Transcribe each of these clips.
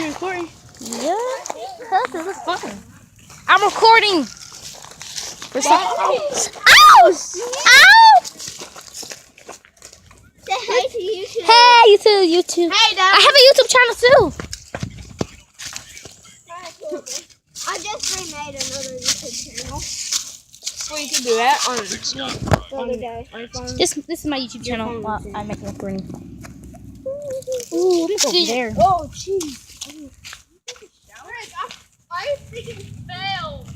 You recording? Yeah, because it was fun. I'm recording. Ow! Ow! Say hey to YouTube. Hey, YouTube. Hey, Dad. I have a YouTube channel too. I just remade another YouTube channel Well, you can do that on the other day. iPhone. This is my YouTube channel. While I make a recording. Ooh, I'm gonna go over there. Oh, jeez. I freaking failed.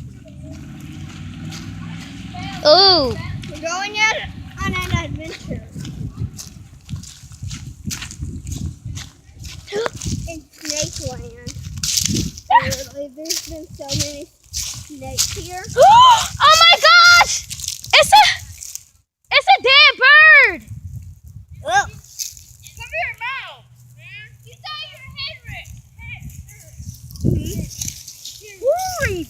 Ooh. We're going out on an adventure. In Snake Land. Literally, there's been so many snakes here. Oh my gosh! It's a dead bird. Look. Come here, mouth. You thought your head ripped. Worried.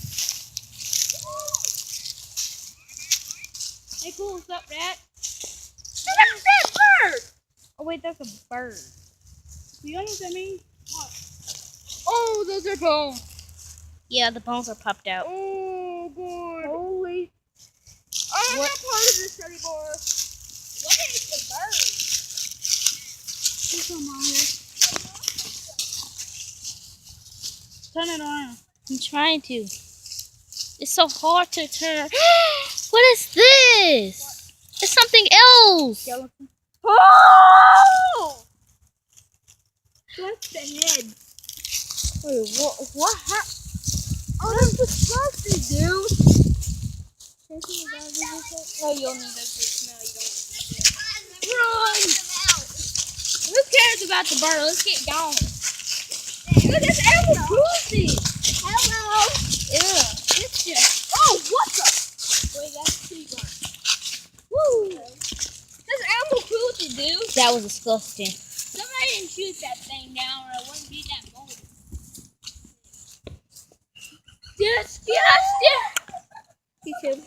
Hey, cool. What's up, Dad? That's a dead bird. Oh, wait, that's a bird. You know what I mean? What? Oh, those are bones. Yeah, the bones are popped out. Oh, boy. Holy. I'm not part of this anymore. What is the bird? Come on here. Turn it on. I'm trying to. It's so hard to turn. What is this? It's something else. Skeleton. Oh! What's the head? Wait, what happened? Oh, that's disgusting, dude. Oh, you'll need that to smell. You don't want to. Run! Who cares about the bird? Let's get going. Look, it's animal cruelty. Hello. Ew. It's just. Oh, what the? Wait, that's too much. Woo! That's animal cruelty, dude. That was disgusting. Somebody didn't shoot that thing down, or it wouldn't be that bold. Disgusting. YouTube.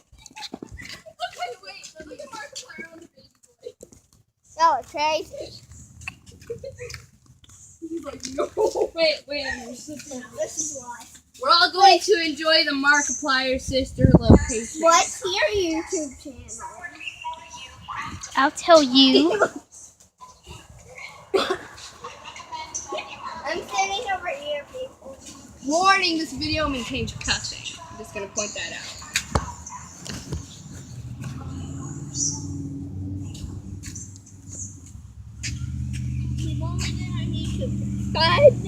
Wait. Look at Markiplier on the baby boy. Oh, Trace. He's like, no. Wait. This is why. We're all going to enjoy the Markiplier sister location. What's your YouTube channel? I'll tell you. I'm sitting over here, people. Warning, this video may contain cussing. I'm just going to point that out. We've only been on YouTube for 5 minutes.